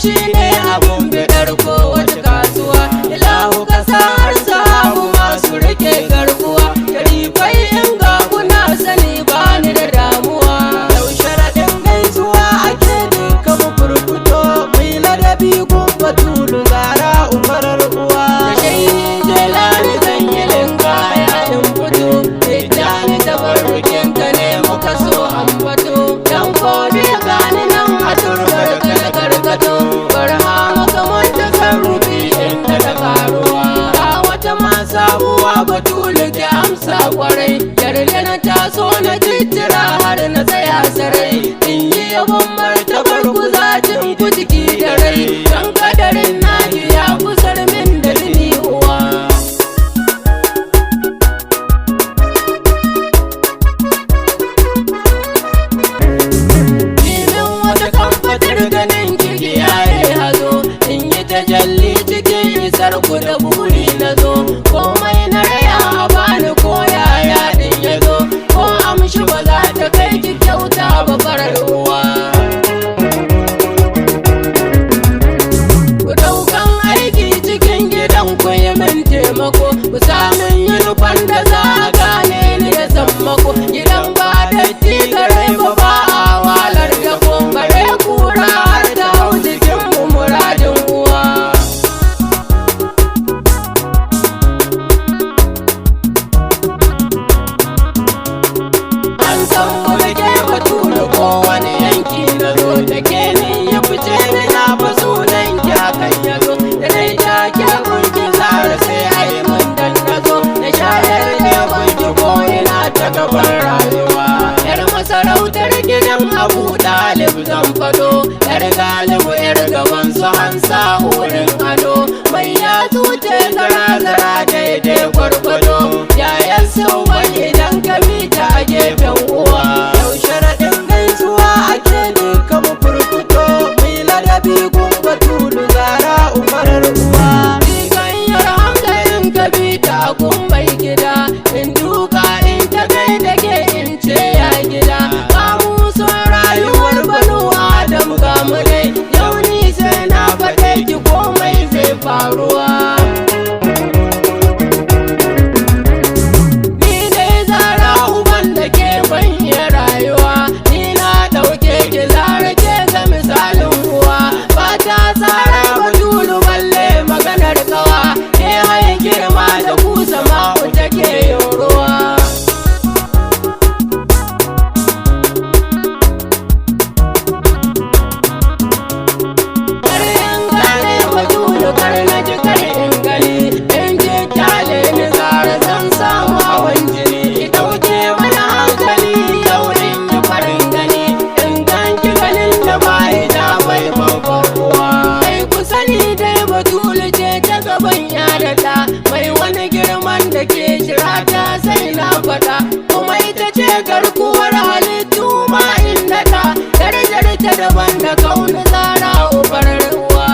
shine abun bidar kowace kasuwa. Ilahu ka sa har sahabu masu rike garkuwa. Sharifai in ga kuna sani bani da damuwa. Yau sharaɗin gaisuwa ake duka mu furfuto. Mai ladabi gun Batulu Zara umarar uwa. Da shehi Jelani zan yi linkaya in fito. Tijjani tabarrukin ka ne muka so ambato. Dan kodi gani nan a turbar ka da karkato. Barhama kamar tasarrufi inda ta karuwa. Ga wata ma sabuwa Batulu ki amsa kwarai. Yarda na taso na jittira har na tsaya sarai. In yi yabon martabar ku zacin ku jiki da rai. Dan kadarin naji ya kusar min da jini uwa. Jimin wata kamfatar ganin kiki yayi hazo. In yi tajalli cikin isar ku da buri na zo. Komai na raya a bani ko yaya din ya zo. Ko amshi ba za ta kai ki kyauta ba farar uwa. Ku ɗaukan aiki cikin gidan ku yi min taimako. Ku samun yunifan da za a gane ni da sammako. Gidan ba datti gare ba ba a walar da ko. Bare kura har da hau jikin mu muradin uwa. An san mu da ke Batulu ko wani yanki na zo. Da ke ni ya fice ni na fa sunan ki hakan ya zo. Da dai ta ke kunki Zara sai a yi mun dan na zo. Na shayar ne kunki ko ina ta gaban rayuwa. Yar masarautar gidan Abu Dalib zan fado. Yar Galibu yar gaban su Hansa wurin ado. Mai ya tuce zara-zara daidai gwargwado. Yayan sauwan idan ka mita gefen uwa. Yau sharaɗin gaisuwa ake duka mu furfuto. Mai ladabi gun Batulu Zara umarar uwa. Riganyar hankalin ka bita gun mai gida. In duka in ta gaida ke in ce ya gida. Kamusun rayuwar Banu Adam gamu dai. Yau ni sai na faɗe ki komai zai faruwa. Ni ne Zara uban da ke ban iya rayuwa. Ni na ɗauke ki Zara ke ga misalin uwa. Ba ta tsara Batulu balle maganar kawa. Ke hai girma da kusa ma'u take yin ruwa. Karin gane Batulu kar na ji karin gani. In je kyale ni Zara zan samu hawan jini. Ki ɗauke mana hankali yau in yi farin gani. In ganki ganin da bai da bai babban uwa. Kai ku sani dai Batulu ce ta gaban yadata. Mai wani girman da ke shirata sai na faɗa. Kuma ita ce garkuwar halittu ma inda ta. Darajar ta daban da kauna Zara ubarar uwa.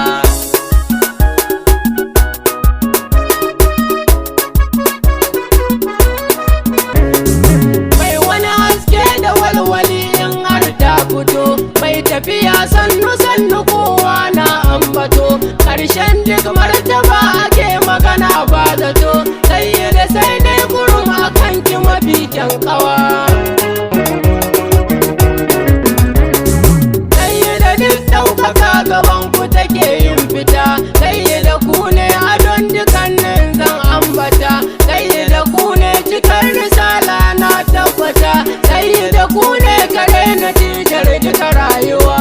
Mai wani haske da walwali in har ta fito. Mai tafiya sannu-sannu kowa na ambato. Ƙarshen duk martaba ake magana ba zato. Sai da sai dai kurum a kanki mafi kyan kawa. Sai da duk ɗaukaka gaban ku take yin fita. Sai da ku ne adon dukannin zan ambata. Sai da ku ne cikar risala na tabbata. Sai da ku ne kare natijar duka rayuwa.